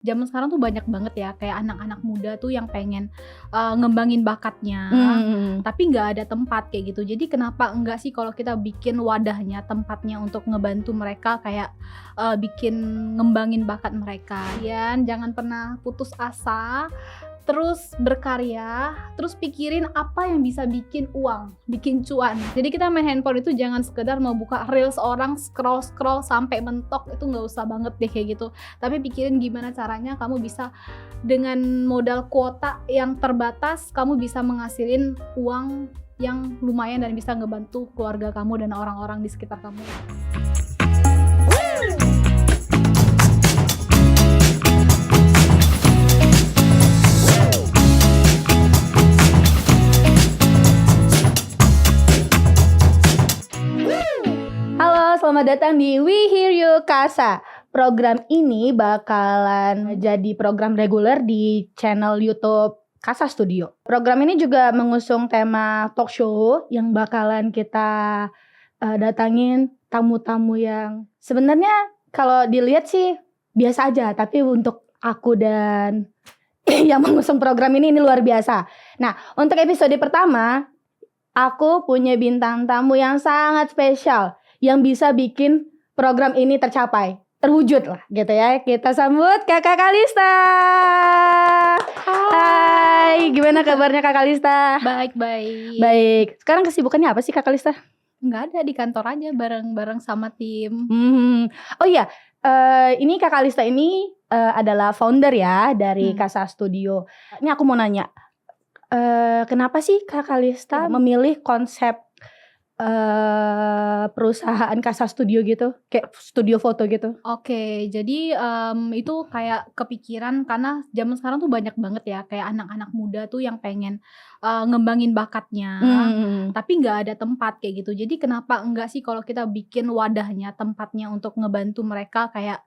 Zaman sekarang tuh banyak banget ya kayak anak-anak muda tuh yang pengen, ngembangin bakatnya, Mhm. tapi nggak ada tempat kayak gitu. Jadi kenapa enggak sih kalau kita bikin wadahnya, tempatnya untuk ngebantu mereka kayak, bikin ngembangin bakat mereka. Jangan pernah putus asa, terus berkarya, terus pikirin apa yang bisa bikin uang, bikin cuan. Jadi kita main handphone itu jangan sekedar mau buka reels orang, scroll-scroll sampai mentok, itu nggak usah banget deh kayak gitu. Tapi pikirin gimana caranya kamu bisa dengan modal kuota yang terbatas, kamu bisa menghasilin uang yang lumayan dan bisa ngebantu keluarga kamu dan orang-orang di sekitar kamu. Halo, selamat datang di We Hear You Kasa. Program ini bakalan jadi program reguler di channel YouTube Kasa Studio. Program ini juga mengusung tema talk show yang bakalan kita datangin tamu-tamu yang sebenarnya kalau dilihat sih biasa aja, tapi untuk aku dan yang mengusung program ini luar biasa. Nah, untuk episode pertama, aku punya bintang tamu yang sangat spesial yang bisa bikin program ini terwujud lah gitu ya. Kita sambut Kakak Kalista. Hai, gimana kabarnya Kak Kalista? Baik. Baik. Sekarang kesibukannya apa sih Kak Kalista? Nggak ada, di kantor aja bareng-bareng sama tim. Oh iya, ini Kak Kalista ini adalah founder ya dari Kasa Studio. Ini aku mau nanya, kenapa sih Kak Kalista memilih konsep perusahaan Kasa Studio gitu, kayak studio foto gitu? Oke, jadi, itu kayak kepikiran karena zaman sekarang tuh banyak banget ya kayak anak-anak muda tuh yang pengen, ngembangin bakatnya, tapi nggak ada tempat kayak gitu. Jadi kenapa enggak sih kalau kita bikin wadahnya, tempatnya untuk ngebantu mereka kayak,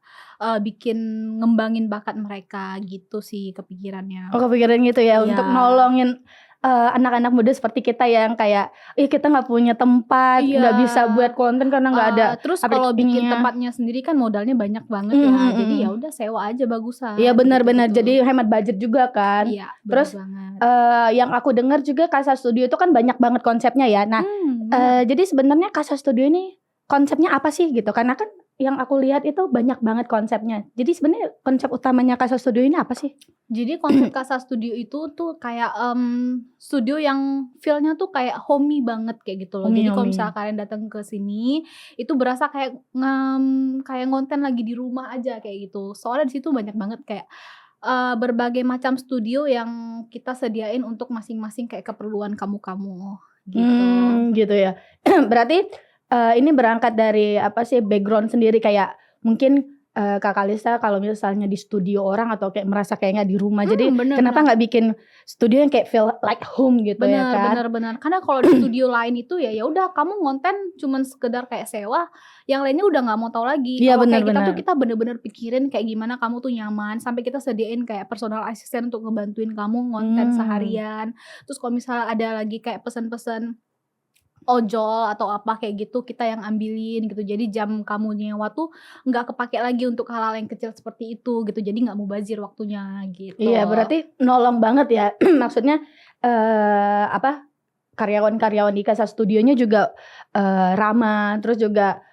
bikin ngembangin bakat mereka gitu sih kepikirannya. Oh, kepikiran gitu ya, Iya. untuk nolongin anak-anak muda seperti kita yang kayak, kita nggak punya tempat, Iya. nggak bisa buat konten karena nggak ada Terus kalau bikin ininya. tempatnya sendiri kan modalnya banyak banget ya, jadi ya udah sewa aja bagusan. Iya benar-benar, gitu-gitu. jadi hemat budget juga kan. Iya, bener Terus banget. yang aku dengar juga Kasa Studio itu kan banyak banget konsepnya ya. Nah, Bener. jadi sebenarnya Kasa Studio ini konsepnya apa sih gitu? Karena kan yang aku lihat itu banyak banget konsepnya. Jadi sebenarnya konsep utamanya Kasa Studio ini apa sih? Jadi konsep Kasa Studio itu tuh kayak, studio yang feel-nya tuh kayak homey banget kayak gitu loh. Jadi kalau Homey. misalnya kalian datang ke sini, itu berasa kayak kayak ngonten lagi di rumah aja kayak gitu. Soalnya di situ banyak banget kayak, berbagai macam studio yang kita sediain untuk masing-masing kayak keperluan kamu-kamu, gitu. Gitu ya. Berarti ini berangkat dari apa sih, background sendiri kayak mungkin Kak Kalista kalau misalnya di studio orang atau kayak merasa kayak nggak di rumah. Jadi Bener. kenapa nggak bikin studio yang kayak feel like home gitu ya kan? Bener. Karena kalau di studio lain itu ya udah kamu ngonten cuman sekedar kayak sewa, yang lainnya udah nggak mau tahu lagi. Iya, Kalau kayak kita benar. tuh kita bener-bener pikirin kayak gimana kamu tuh nyaman, sampai kita sediain kayak personal assistant untuk ngebantuin kamu ngonten seharian. Terus kalau misalnya ada lagi kayak pesen-pesen ojol atau apa kayak gitu, kita yang ambilin gitu. Jadi jam kamu nyewa tuh nggak kepake lagi untuk hal-hal yang kecil seperti itu gitu. Jadi nggak mubazir waktunya gitu. Iya, berarti nolong banget ya. Maksudnya karyawan-karyawan di Kasa Studionya juga ramah, terus juga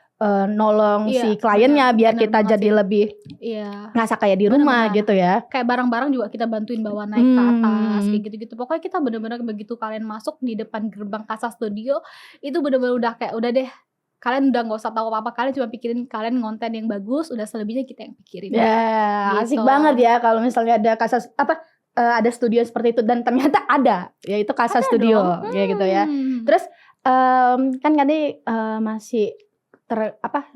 nolong si kliennya biar bener kita banget jadi sih. lebih Iya. ngerasa kayak di rumah gitu ya. Kayak barang-barang juga kita bantuin bawa naik ke atas kayak gitu-gitu. Pokoknya kita bener-bener begitu kalian masuk di depan gerbang Kasa Studio, itu bener-bener udah kayak udah deh, kalian udah nggak usah tahu apa-apa, kalian cuma pikirin kalian ngonten yang bagus, udah selebihnya kita yang pikirin. Ya, asik Gitu. banget ya kalau misalnya ada ada studio seperti itu dan ternyata ada, yaitu Kasa Studio dong. kayak gitu ya. Terus kan tadi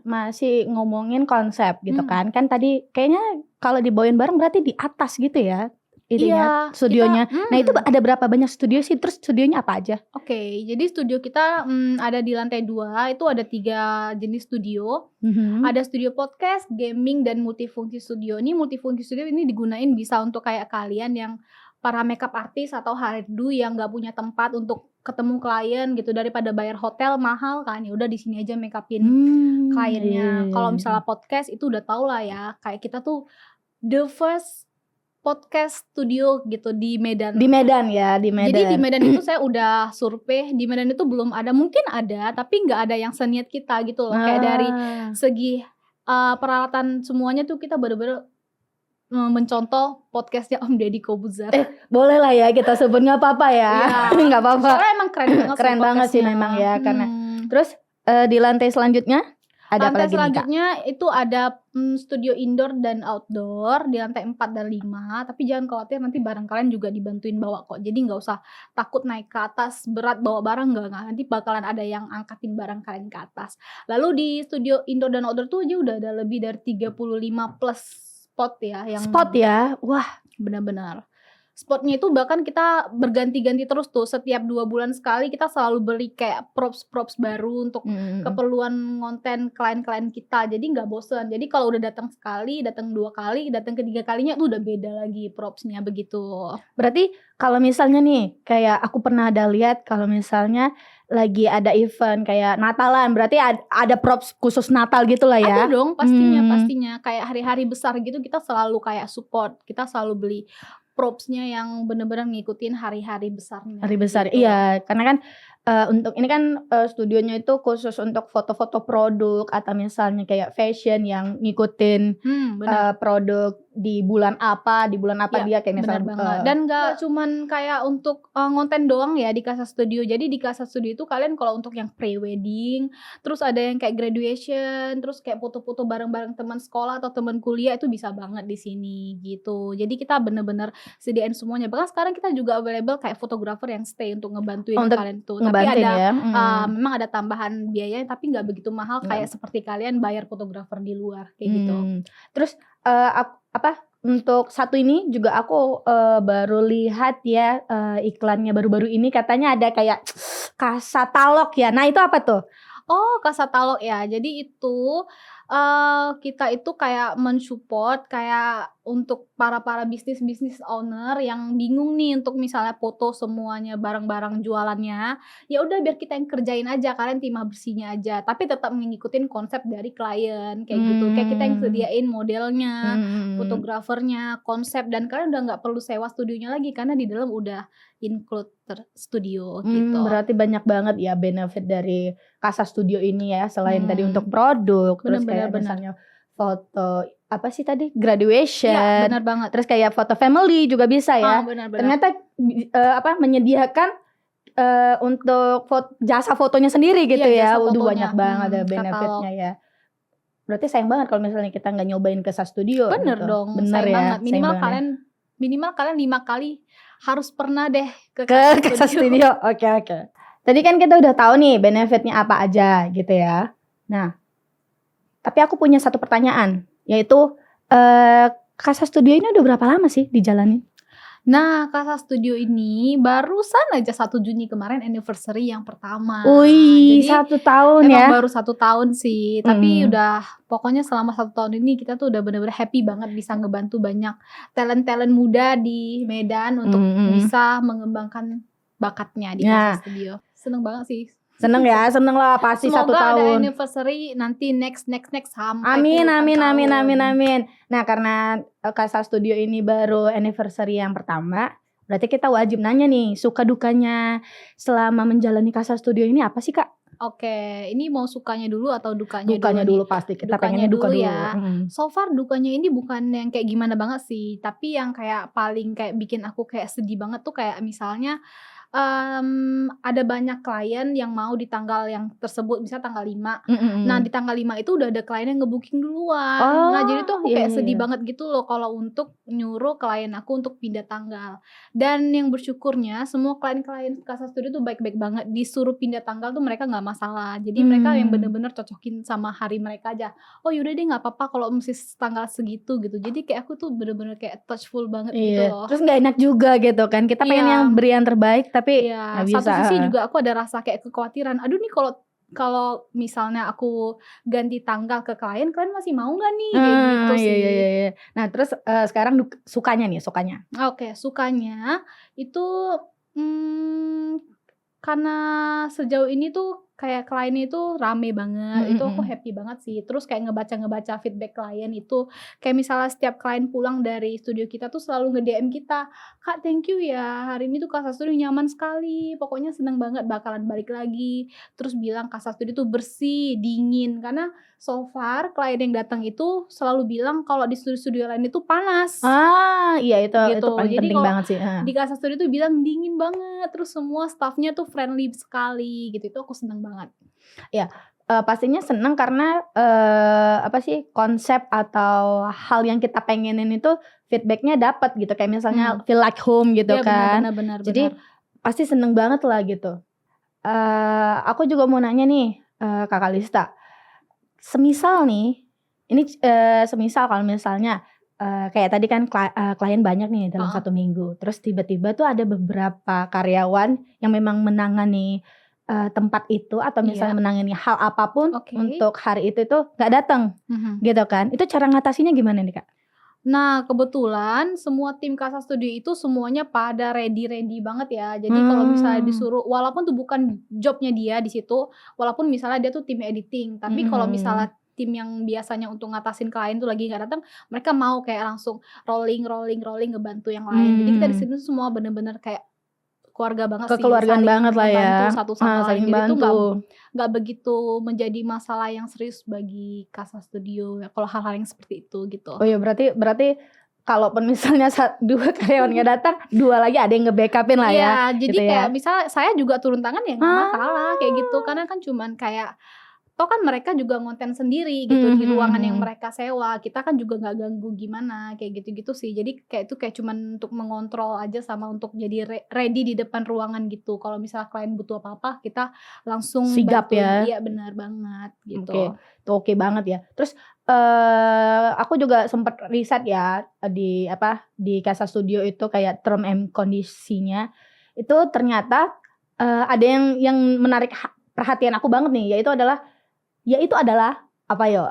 masih ngomongin konsep gitu kan. Kan tadi kayaknya kalau dibawain bareng berarti di atas gitu ya ininya, Iya, studionya. kita Nah, itu ada berapa banyak studio sih? Terus studionya apa aja? Oke, jadi studio kita, ada di lantai 2, itu ada 3 jenis studio. Ada studio podcast, gaming, dan multifungsi studio. Ini multifungsi studio ini digunain bisa untuk kayak kalian yang para makeup artist atau hairdo yang nggak punya tempat untuk ketemu klien gitu, daripada bayar hotel mahal kan, ya udah di sini aja make upin kliennya. Kalau misalnya podcast itu udah tau lah ya, kayak kita tuh the first podcast studio gitu di Medan. Di Medan ya, di Medan. Jadi di Medan itu saya udah survei, di Medan itu belum ada, mungkin ada tapi nggak ada yang seniat kita gitu loh. Kayak dari segi peralatan semuanya tuh kita bener-bener mencontoh podcastnya Om Deddy Kobuzar. Boleh lah ya kita sebut, nggak apa-apa ya. Iya. Nggak apa-apa. Soalnya emang keren banget. Keren banget sih memang ya, karena terus di lantai selanjutnya ada apa lantai lagi nih, Kak? selanjutnya itu ada studio indoor dan outdoor di lantai 4 dan 5. Tapi jangan khawatir, nanti barang kalian juga dibantuin bawa kok. Jadi nggak usah takut naik ke atas berat bawa barang, nggak. Nanti bakalan ada yang angkatin barang kalian ke atas. Lalu di studio indoor dan outdoor tuh aja udah ada lebih dari 35 plus spot ya. Spot ya, wah benar-benar. Spotnya itu bahkan kita berganti-ganti terus tuh, setiap 2 bulan sekali kita selalu beli kayak props baru untuk keperluan konten klien-klien kita, jadi nggak bosen. Jadi kalau udah datang sekali, datang 2 kali, datang ketiga kalinya tuh udah beda lagi propsnya begitu. Berarti kalau misalnya nih, kayak aku pernah ada lihat kalau misalnya lagi ada event kayak Natalan, berarti ada props khusus Natal gitu lah ya? Ada dong pastinya, kayak hari-hari besar gitu kita selalu kayak support, kita selalu beli propsnya yang bener-bener ngikutin hari-hari besarnya. Hari besar, gitu. iya. Karena kan untuk ini kan studionya itu khusus untuk foto-foto produk atau misalnya kayak fashion yang ngikutin produk di bulan apa ya, dia kayak misalnya. Bener banget. Dan gak cuman kayak untuk ngonten doang ya di Casa Studio. Jadi di Casa Studio itu kalian kalau untuk yang pre-wedding, terus ada yang kayak graduation, terus kayak foto-foto bareng-bareng teman sekolah atau teman kuliah itu bisa banget di sini gitu. Jadi kita bener-bener sediain semuanya. Bahkan sekarang kita juga available kayak fotografer yang stay untuk ngebantuin kalian tuh. Tapi ada ya? memang ada tambahan biaya tapi nggak begitu mahal kayak seperti kalian bayar fotografer di luar kayak gitu. Terus untuk satu ini juga aku baru lihat ya iklannya baru-baru ini, katanya ada kayak Casa Talok ya. Nah itu apa tuh? Oh, Casa Talok ya. Jadi itu kita itu kayak mensupport kayak untuk para bisnis owner yang bingung nih untuk misalnya foto semuanya barang-barang jualannya. Ya udah biar kita yang kerjain aja, kalian timah bersihnya aja. Tapi tetap mengikutin konsep dari klien kayak gitu. Kayak kita yang sediain modelnya, fotografernya, konsep, dan kalian udah nggak perlu sewa studionya lagi karena di dalam udah include studio gitu. Berarti banyak banget ya benefit dari Casa Studio ini ya, selain tadi untuk produk, terus kayak misalnya foto apa sih tadi, graduation. Iya, benar banget. Terus kayak foto family juga bisa ya. Benar-benar. Ternyata menyediakan untuk jasa fotonya sendiri gitu ya. Waduh banyak banget ada benefitnya ya. Berarti sayang banget kalau misalnya kita nggak nyobain Casa Studio. Bener gitu. dong, bener sayang ya. banget. Minimal kalian 5 kali harus pernah deh ke Casa Studio. Oke. Tadi kan kita udah tahu nih benefitnya apa aja gitu ya. Nah, tapi aku punya satu pertanyaan, yaitu Casa Studio ini udah berapa lama sih dijalanin? Nah, Casa Studio ini barusan aja 1 Juni kemarin anniversary yang pertama. Wih, 1 tahun ya? Emang baru 1 tahun sih, tapi udah pokoknya selama 1 tahun ini kita tuh udah bener-bener happy banget bisa ngebantu banyak talent muda di Medan untuk bisa mengembangkan bakatnya di Casa Studio. Seneng banget sih. Seneng lah pasti. Semoga 1 tahun. ada anniversary nanti next sampai amin. Nah karena Casa Studio ini baru anniversary yang pertama, berarti kita wajib nanya nih, suka dukanya selama menjalani Casa Studio ini apa sih, Kak? Oke, ini mau sukanya dulu atau dukanya dulu? Dukanya dulu pasti, kita pengennya duka dulu ya. So far dukanya ini bukan yang kayak gimana banget sih, tapi yang kayak paling kayak bikin aku kayak sedih banget tuh kayak misalnya ada banyak klien yang mau di tanggal yang tersebut, misalnya tanggal 5. Nah di tanggal 5 itu udah ada klien yang nge-booking duluan. Nah jadi tuh aku kayak sedih banget gitu loh kalau untuk nyuruh klien aku untuk pindah tanggal. Dan yang bersyukurnya semua klien-klien Casa Studio tuh baik-baik banget. Disuruh pindah tanggal tuh mereka gak masalah. Jadi mereka yang bener-bener cocokin sama hari mereka aja. Oh yaudah deh gak apa-apa kalau mesti tanggal segitu gitu. Jadi kayak aku tuh bener-bener kayak touchful banget gitu loh. Terus gak enak juga gitu kan. Kita pengen yang beri yang terbaik tapi nggak bisa. Satu sisi juga aku ada rasa kayak kekhawatiran. Aduh nih kalau misalnya aku ganti tanggal ke klien masih mau nggak nih kayak gitu sih. Iya. Nah terus sekarang sukanya. Oke, sukanya itu karena sejauh ini tuh kayak kliennya itu rame banget, itu aku Mhm. happy banget sih. Terus kayak ngebaca feedback klien itu, kayak misalnya setiap klien pulang dari studio kita tuh selalu nge-DM kita, "Kak, thank you ya, hari ini tuh Kasa Studio nyaman sekali, pokoknya seneng banget bakalan balik lagi." Terus bilang Kasa Studio tuh bersih, dingin, karena so far klien yang datang itu selalu bilang kalau di studio-studio lain itu panas, Iya itu gitu. paling Jadi penting kalau banget sih, heeh. di Kasa Studio tuh bilang dingin banget, terus semua staff-nya tuh friendly sekali gitu, itu aku seneng banget. Iya, pastinya seneng karena, apa sih, konsep atau hal yang kita pengenin itu feedback-nya dapet gitu, kayak misalnya Mmm, feel like home gitu iya benar kan. benar benar benar. Jadi pasti seneng banget lah gitu. Aku juga mau nanya nih, Kak Kalista, semisal nih, ini, semisal kalau misalnya, kayak tadi kan klien banyak nih dalam Heeh, 1 minggu, terus tiba-tiba tuh ada beberapa karyawan yang memang menangani, tempat itu atau misalnya iya, menangani hal apapun oke, untuk hari itu tuh nggak datang, mhm. gitu kan. Itu cara ngatasinnya gimana nih, Kak? Nah, kebetulan semua tim Kasa Studio itu semuanya pada ready-ready banget ya. Jadi kalau misalnya Mmm, disuruh walaupun tuh bukan job-nya dia di situ, walaupun misalnya dia tuh tim editing, tapi kalau mhm. misalnya tim yang biasanya untuk ngatasin klien tuh lagi nggak datang, mereka mau kayak langsung rolling rolling rolling ngebantu yang lain. Jadi kita di Mmm, sini tuh semua bener-bener kayak keluarga banget sih, kekeluargaan saling banget lah ya, ngebantu satu sama lain. saling Jadi tuh bantu. nggak begitu menjadi masalah yang serius bagi Kasa Studio ya, kalau hal-hal yang seperti itu, gitu. Oh ya berarti berarti kalaupun misalnya 2 karyawan nggak datang, 2 lagi ada yang nge-backup-in lah ya, Iya, jadi gitu kayak ya? misal saya juga turun tangan ya nggak masalah Ah, kayak gitu, karena kan cuman kayak toh kan mereka juga ngonten sendiri gitu mhm di mhm ruangan yang mhm. mereka sewa, kita kan juga nggak ganggu gimana, kayak gitu-gitu sih. Jadi kayak itu kayak cuman untuk mengontrol aja sama untuk jadi ready di depan ruangan gitu. Kalau misalnya klien butuh apa-apa, kita langsung Sigap bantuin. ya? Iya benar banget Oke, gitu. itu oke banget ya. Terus, aku juga sempet riset ya, di apa, di Casa Studio itu kayak term and kondisinya, itu ternyata, ada yang menarik perhatian aku banget nih, yaitu adalah apa yo?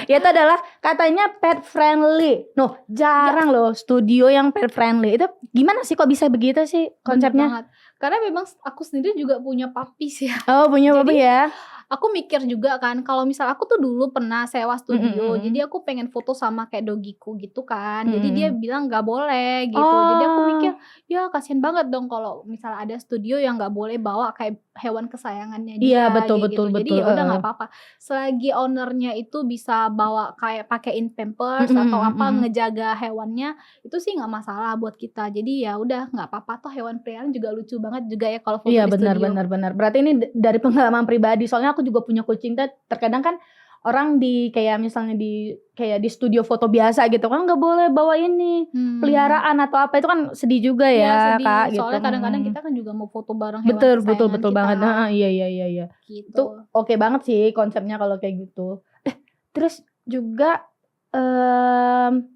Yaitu adalah katanya pet friendly. Noh, Ya, jarang loh studio yang pet friendly. Itu gimana sih, kok bisa begitu sih bener konsepnya? banget. Karena memang aku sendiri juga punya puppies ya. Oh, punya Jadi Bapak ya? aku mikir juga kan, kalau misal aku tuh dulu pernah sewa Mhm studio, mhm. jadi aku pengen foto sama kayak dogiku gitu kan. Mhm Jadi dia mhm. bilang nggak boleh gitu. Jadi aku mikir, Oh, ya kasihan banget dong kalau misal ada studio yang nggak boleh bawa kayak hewan kesayangannya iya dia betul kayak betul gitu. betul, Jadi ya udah heeh. nggak apa-apa. Selagi ownernya itu bisa bawa kayak pakein Mhm Pampers atau mhm apa mhm. ngejaga hewannya, itu sih nggak masalah buat kita. Jadi ya udah nggak apa-apa toh hewan peliharaan juga lucu banget juga ya kalau foto Iya di benar studio. benar benar. Berarti ini dari pengalaman pribadi, soalnya aku juga punya kucing tuh terkadang kan orang di kayak misalnya di studio foto biasa gitu kan, nggak boleh bawa ini, Hmm. peliharaan atau apa, itu kan sedih juga Iya ya sedih, Kak, gitu, soalnya kadang-kadang kita mhm. kan juga mau foto bareng hewan Betul betul kesayangan betul kita, banget, heeh, iya iya iya iya. Itu gitu. oke banget sih konsepnya kalau kayak gitu. Terus juga, mmm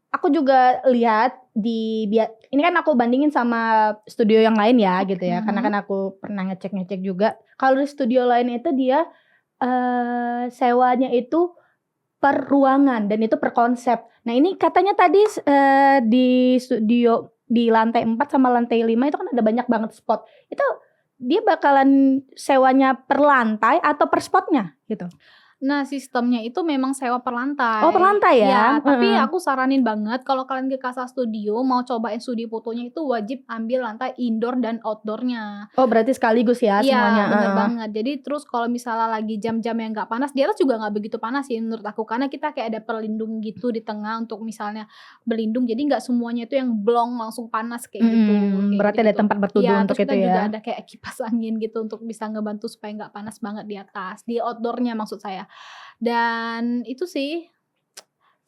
aku juga lihat ini kan aku bandingin sama studio yang lain ya gitu ya, karena kan Mhm. aku pernah ngecek-ngecek juga. Kalau di studio lain itu dia, sewanya itu per ruangan dan itu per konsep. Nah ini katanya tadi di studio di lantai 4 sama lantai 5 itu kan ada banyak banget spot. Itu dia bakalan sewanya per lantai atau per spotnya gitu? Nah, sistemnya itu memang sewa per Oh per lantai. lantai ya? Iya, tapi Heeh. aku saranin banget kalau kalian ke Casa Studio mau cobain studio fotonya itu wajib ambil lantai indoor dan outdoor-nya. Oh berarti sekaligus ya semuanya? Iya, bener Heeh. banget. Jadi terus kalau misalnya lagi jam-jam yang nggak panas, di atas juga nggak begitu panas sih menurut aku, karena kita kayak ada pelindung gitu di tengah untuk misalnya berlindung, jadi nggak semuanya itu yang blong langsung panas kayak Berarti ada gitu-gitu. tempat berteduh Iya, untuk terus itu kita juga ya? ada kayak kipas angin gitu untuk bisa ngebantu supaya nggak panas banget di atas, di outdoor-nya maksud saya. Dan itu sih,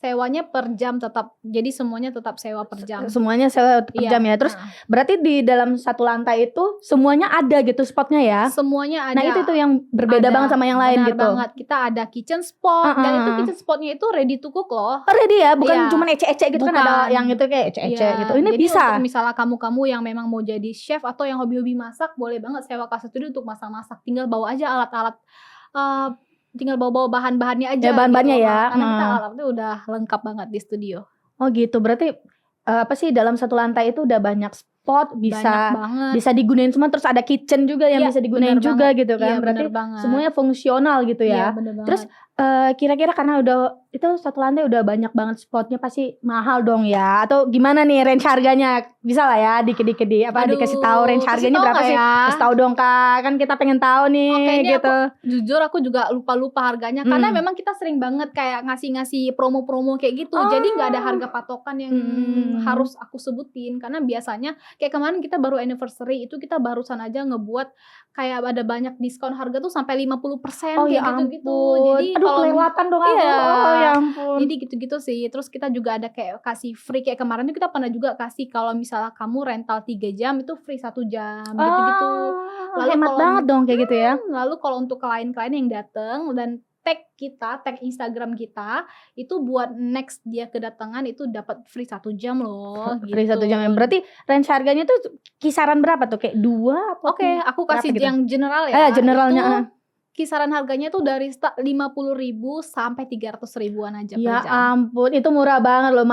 sewanya per jam tetap, jadi semuanya tetap sewa per jam. Semuanya sewa per jam Iya, ya? Terus heeh. berarti di dalam satu lantai itu semuanya ada gitu spotnya ya? Semuanya Nah itu ada. tuh yang berbeda banget Ada, sama yang lain benar gitu? banget. Kita ada kitchen spot dan itu Heeh. kitchen spot-nya itu ready to cook loh. Oh ready ya? Bukan Iya, cuman ecek-ecek gitu kan ada yang bukan. itu kayak ecek-ecek gitu, Iya, ini jadi untuk bisa? misalnya kamu-kamu yang memang mau jadi chef atau yang hobi-hobi masak, boleh banget sewa Casa Studio untuk masak-masak. Tinggal bawa aja alat-alat, eee, tinggal bawa-bawa bahan-bahannya Ya aja gitu, bahan-bahannya ya? karena kita alatnya udah lengkap banget di studio. Oh gitu berarti, apa sih dalam satu lantai itu udah banyak spot, bisa banget. bisa digunain semua, terus ada kitchen juga yang Iya, bisa digunain bener juga banget. gitu kan. Iya, Berarti bener banget. semuanya fungsional gitu Iya, ya. bener banget. Terus kira-kira karena udah itu satu lantai udah banyak banget spotnya, pasti mahal dong ya? Atau gimana nih range harganya? Bisa lah ya dikit-dikit dikasih tahu range kasih harganya tahu berapa nggak sih? ya? Kasih tahu dong Kak, kan kita pengen tahu nih Oke, ini gitu. jujur aku juga lupa harganya karena memang kita sering banget kayak ngasih promo-promo kayak gitu. Jadi nggak ada harga patokan yang harus aku sebutin karena biasanya kayak kemarin kita baru anniversary itu kita barusan aja ngebuat kayak ada banyak diskon harga tuh sampai 50% Oh kayak ya gitu-gitu. ampun. Jadi Aduh kalau kelewatan dong aku. iya. Oh ya ampun. Jadi gitu-gitu sih. Terus kita juga ada kayak kasih free kayak kemarin tuh kita pernah juga kasih kalau misalnya kamu rental 3 jam itu free 1 jam gitu-gitu. Lalu hemat banget dong kayak gitu ya. Lalu kalau untuk klien-klien yang datang dan tag Instagram kita itu buat next dia kedatangan itu dapat free 1 jam loh. Free gitu. 1 jam. Berarti range harganya tuh kisaran berapa tuh? Kayak 2 atau Oke, aku kasih gitu? yang general ya. Generalnya. Itu kisaran harganya tuh dari 50.000 sampai 300.000-an aja per Ya jam. ampun, itu murah banget loh.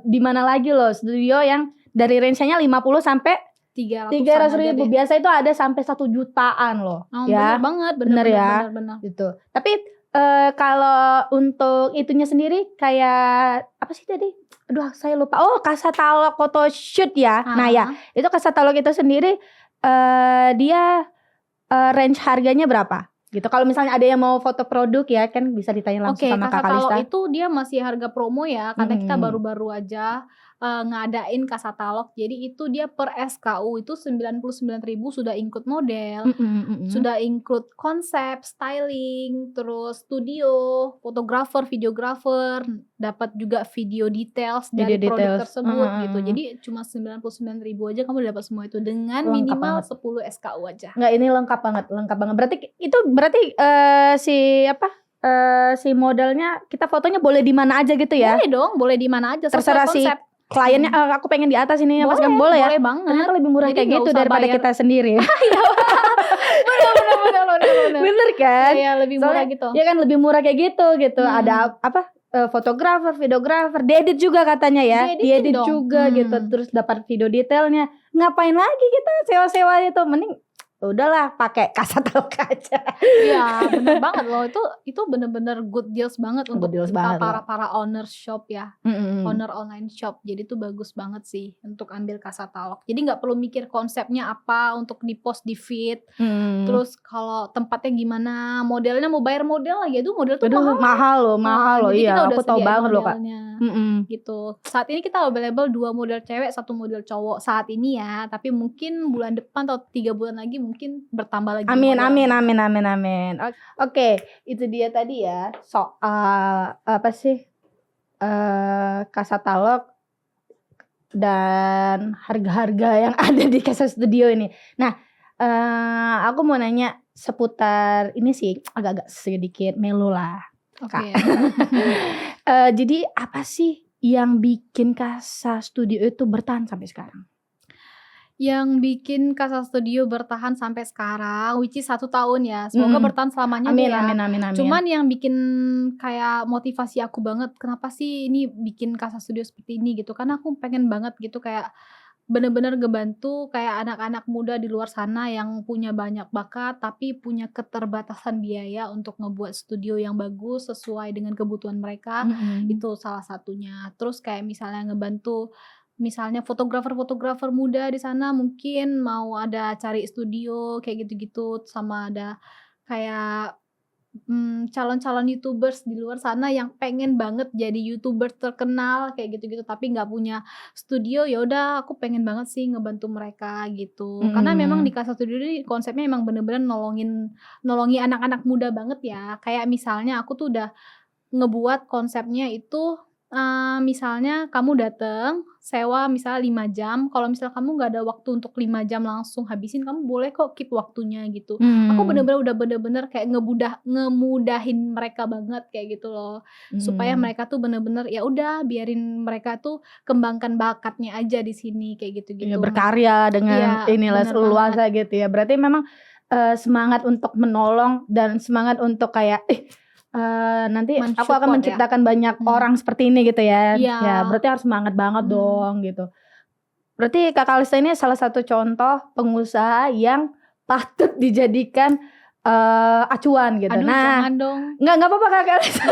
Di mana lagi loh studio yang dari range-nya 50 sampai 300.000. Biasa itu ada sampai 1 jutaan loh. Oh, ya. bener banget, bener ya. Bener. Gitu. Tapi kalau untuk itunya sendiri kayak apa sih tadi? Aduh, saya lupa. Oh, Kasatalog photo shoot ya. Nah ya, itu Kasatalog itu sendiri dia range harganya berapa? Gitu. Kalau misalnya ada yang mau foto produk ya kan bisa ditanya langsung sama Kak Kalista. Kasatalog itu dia masih harga promo ya karena kita baru-baru aja ngadain Kasatalog. Jadi itu dia per SKU itu 99.000 sudah include model, sudah include konsep, styling, terus studio, fotografer, videografer, dapat juga video details dari produk tersebut gitu. Jadi cuma 99.000 aja kamu dapat semua itu dengan lengkap minimal banget. 10 SKU aja. Enggak, ini lengkap banget. Berarti si modelnya kita fotonya boleh di mana aja gitu ya? Boleh dong, boleh di mana aja. Terserah si kliennya aku pengen di atas ini boleh, boleh ya? Boleh banget. Ternyata lebih murah kayak gitu daripada kita sendiri. Bener. Bener kan? Iya, lebih murah gitu. Ya kan lebih murah kayak gitu. Ada fotografer, videografer, diedit juga katanya ya. Diedit juga gitu. Terus dapat video detailnya. Ngapain lagi kita sewa-sewa itu? Mending udahlah pakai Kasatalog aja. Iya, bener banget loh. Itu bener-bener good deals banget untuk kita para owner shop ya. Owner online shop. Jadi itu bagus banget sih untuk ambil Kasatalog. Jadi nggak perlu mikir konsepnya apa untuk di-post di feed. Terus kalau tempatnya gimana, modelnya mau bayar model lagi. Aduh, model tuh mahal loh. Jadi iya, aku tahu banget loh Kak. Gitu. Saat ini kita available 2 model cewek, 1 model cowok saat ini ya. Tapi mungkin bulan depan atau 3 bulan lagi mungkin bertambah lagi. Amin. Oke, itu dia tadi ya soal Kasatalog dan harga-harga yang ada di Kasa Studio ini. Nah, aku mau nanya seputar ini sih, agak-agak sedikit melo lah. Oke. Jadi apa sih yang bikin Kasa Studio itu bertahan sampai sekarang? Yang bikin Kasa Studio bertahan sampai sekarang, which is 1 tahun ya. Semoga bertahan selamanya amin, ya. Amin. Cuman yang bikin kayak motivasi aku banget, kenapa sih ini bikin Kasa Studio seperti ini gitu. Karena aku pengen banget gitu kayak bener-bener ngebantu kayak anak-anak muda di luar sana yang punya banyak bakat tapi punya keterbatasan biaya untuk ngebuat studio yang bagus sesuai dengan kebutuhan mereka. Itu salah satunya. Terus kayak misalnya ngebantu misalnya fotografer muda di sana mungkin mau ada cari studio kayak gitu-gitu, sama ada kayak calon-calon YouTubers di luar sana yang pengen banget jadi YouTuber terkenal kayak gitu-gitu tapi nggak punya studio. Ya udah aku pengen banget sih ngebantu mereka gitu. Karena memang di Kasa Studio ini konsepnya emang bener-bener nolongi anak-anak muda banget ya. Kayak misalnya aku tuh udah ngebuat konsepnya itu misalnya kamu dateng sewa misalnya 5 jam, kalau misalnya kamu nggak ada waktu untuk 5 jam langsung habisin, kamu boleh kok keep waktunya gitu. Aku bener-bener kayak ngemudahin mereka banget kayak gitu loh, supaya mereka tuh bener-bener ya udah biarin mereka tuh kembangkan bakatnya aja di sini kayak gitu-gitu. Ya, berkarya dengan inilah luasa gitu ya. Berarti memang semangat untuk menolong dan semangat untuk kayak nanti aku akan menciptakan banyak orang seperti ini gitu ya. Ya berarti harus semangat banget dong gitu. Berarti Kak Kalista ini salah satu contoh pengusaha yang patut dijadikan acuan gitu. Aduh, Nah, jangan dong. nggak apa-apa Kak Kalista.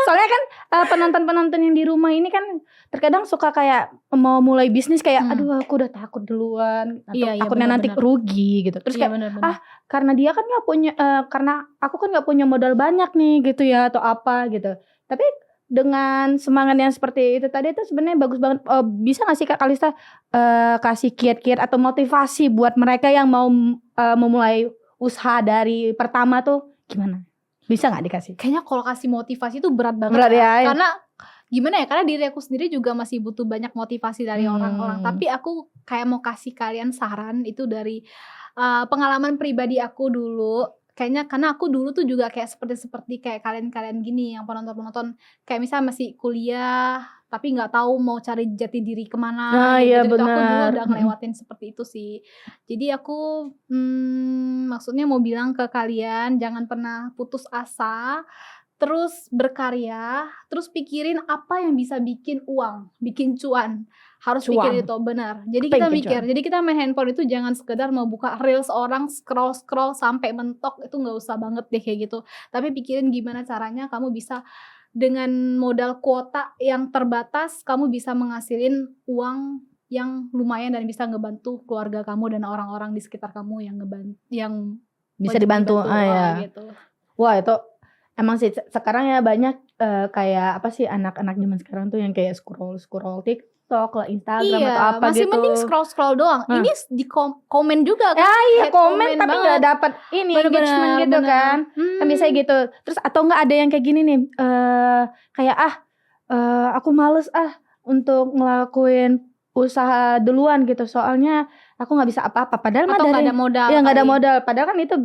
Soalnya kan penonton-penonton yang di rumah ini kan terkadang suka kayak mau mulai bisnis kayak aduh aku udah takut duluan atau Iya, takutnya nanti benar-benar. rugi gitu. Terus Iya, kayak benar-benar. karena dia kan nggak punya karena aku kan nggak punya modal banyak nih gitu ya atau apa gitu. Tapi dengan semangat yang seperti itu tadi itu sebenarnya bagus banget. Bisa nggak sih Kak Kalista kasih kiat-kiat atau motivasi buat mereka yang mau memulai usaha dari pertama tuh gimana? Bisa nggak dikasih? Kayaknya kalau kasih motivasi itu berat banget Berat ya. Karena gimana ya, karena diri aku sendiri juga masih butuh banyak motivasi dari orang-orang. Tapi aku kayak mau kasih kalian saran itu dari pengalaman pribadi aku dulu. Kayaknya karena aku dulu tuh juga kayak seperti kayak kalian-kalian gini yang penonton-penonton, kayak misalnya masih kuliah tapi nggak tahu mau cari jati diri kemana, Nah, kayak iya gitu. Aku dulu benar. udah ngelewatin seperti itu sih. Jadi aku maksudnya mau bilang ke kalian jangan pernah putus asa, terus berkarya, terus pikirin apa yang bisa bikin uang, bikin cuan. Harus Cuan. pikir itu, benar. Jadi Apa kita yang bikin mikir, cuan? jadi kita main handphone itu jangan sekedar mau buka reels orang scroll sampai mentok, itu nggak usah banget deh kayak gitu. Tapi pikirin gimana caranya kamu bisa dengan modal kuota yang terbatas, kamu bisa menghasilin uang yang lumayan dan bisa ngebantu keluarga kamu dan orang-orang di sekitar kamu yang Bisa wajib dibantu. Ya. gitu. Wah itu emang sih sekarang ya banyak kayak apa sih anak-anak zaman sekarang tuh yang kayak scroll TikTok lah, Instagram atau apa masih gitu. mending scroll doang. Nah. Ini di komen juga kan. Iya Head komen tapi banget. nggak dapat ini engagement gitu kan. Kan biasanya gitu. Terus atau nggak ada yang kayak gini nih kayak aku males untuk ngelakuin usaha duluan gitu soalnya aku nggak bisa apa-apa padahal mah Atau nggak dari ada modal. ya nggak ada kali. modal padahal kan itu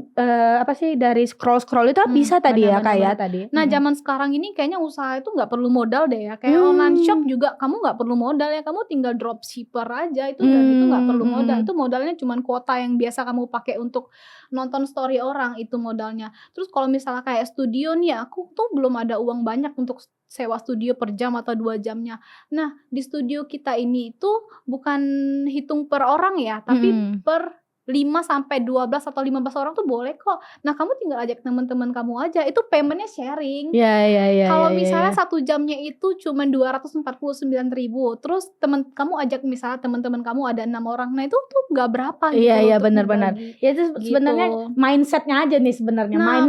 apa sih dari scroll itu bisa tadi ya benar, kayak benar. tadi. Nah zaman sekarang ini kayaknya usaha itu nggak perlu modal deh ya. Kayak online shop juga kamu nggak perlu modal ya. Kamu tinggal dropshipper aja itu dan itu nggak perlu modal. Itu modalnya cuma kuota yang biasa kamu pakai untuk nonton story orang itu modalnya. Terus kalau misalnya kayak studio nih aku tuh belum ada uang banyak untuk sewa studio per jam atau 2 jamnya. Nah di studio kita ini itu bukan hitung per orang ya, tapi per 5-12 atau 15 orang tuh boleh kok. Nah kamu tinggal ajak teman-teman kamu aja, itu paymentnya sharing. Iya. Kalau misalnya 1 jamnya itu cuma 249.000, terus kamu ajak misalnya teman-teman kamu ada 6 orang, nah itu tuh nggak berapa gitu. Iya untuk benar. dibagi. Ya itu sebenarnya mindsetnya aja nih sebenarnya. Nah,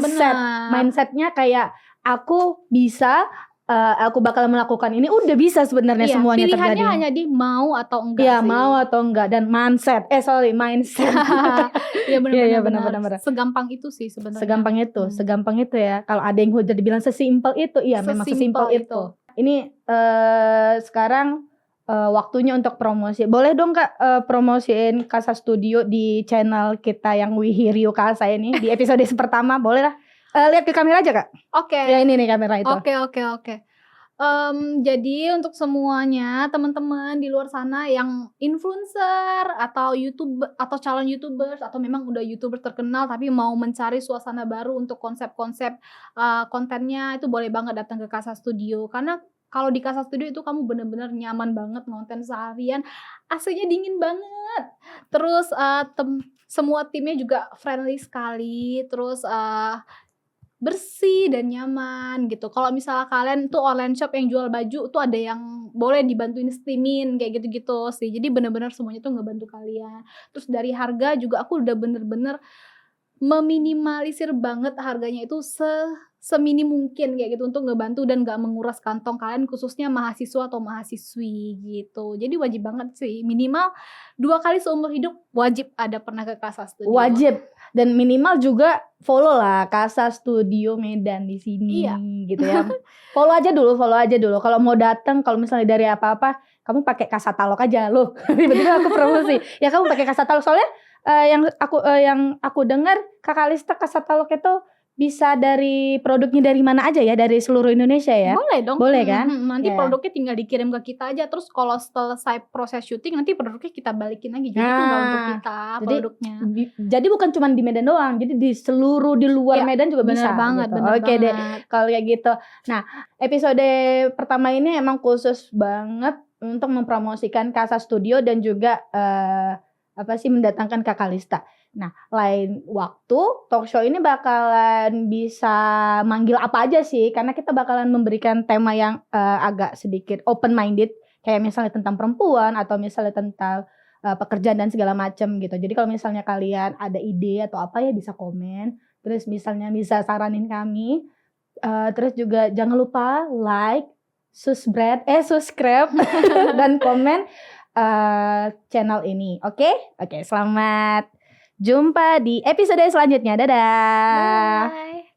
Mindsetnya kayak aku bisa aku bakal melakukan ini udah bisa sebenarnya semuanya terjadi. Pilihannya hanya di mau atau enggak Iya, sih. mau atau enggak dan mindset. Mindset. Iya benar. Benar. Segampang itu sih sebenarnya. Segampang itu ya. Kalau ada yang jadi bilang sesimpel itu, iya memang sesimpel itu. Ini sekarang waktunya untuk promosi. Boleh dong Kak promosiin Kasa Studio di channel kita yang We Hear You Kasa ini di episode pertama, boleh lah. Lihat ke kamera aja Kak. Oke. Ya ini nih kamera itu. Oke. Jadi untuk semuanya teman-teman di luar sana yang influencer atau YouTuber atau calon YouTubers atau memang udah YouTuber terkenal tapi mau mencari suasana baru untuk konsep-konsep kontennya, itu boleh banget datang ke Kasa Studio. Karena kalau di Kasa Studio itu kamu bener-bener nyaman banget ngonten seharian, AC-nya dingin banget. Terus semua timnya juga friendly sekali. Terus bersih dan nyaman gitu. Kalau misalnya kalian tuh online shop yang jual baju tuh ada yang boleh dibantuin steamin kayak gitu-gitu sih. Jadi bener-bener semuanya tuh ngebantu kalian. Terus dari harga juga aku udah bener-bener meminimalisir banget harganya itu seminim mungkin kayak gitu untuk ngebantu dan gak menguras kantong kalian khususnya mahasiswa atau mahasiswi gitu. Jadi wajib banget sih minimal 2 kali seumur hidup wajib ada pernah ke Kasa Studio. Wajib. Dan minimal juga follow lah Kasa Studio Medan di sini gitu ya. Follow aja dulu. Kalau mau datang, kalau misalnya dari apa-apa, kamu pakai Kasatalog aja loh. Tiba-tiba aku promosi. Ya kamu pakai Kasatalog soalnya yang aku dengar Kak Kalista Kasatalog itu bisa dari produknya dari mana aja ya, dari seluruh Indonesia ya? Boleh dong. Boleh kan? Nanti produknya tinggal dikirim ke kita aja. Terus kalau selesai proses syuting nanti produknya kita balikin lagi. Jadi itu nggak untuk kita produknya. Jadi bukan cuma di Medan doang. Jadi di luar Medan juga bisa. Bener Oke banget. deh, kalau kayak gitu. Nah episode pertama ini emang khusus banget untuk mempromosikan Kasa Studio dan juga mendatangkan Kak Kalista. Nah, lain waktu talk show ini bakalan bisa manggil apa aja sih, karena kita bakalan memberikan tema yang agak sedikit open minded, kayak misalnya tentang perempuan atau misalnya tentang pekerjaan dan segala macam gitu. Jadi kalau misalnya kalian ada ide atau apa ya bisa komen, terus misalnya bisa saranin kami. Terus juga jangan lupa like, subscribe dan komen channel ini. Oke, selamat jumpa di episode selanjutnya. Dadah. Bye.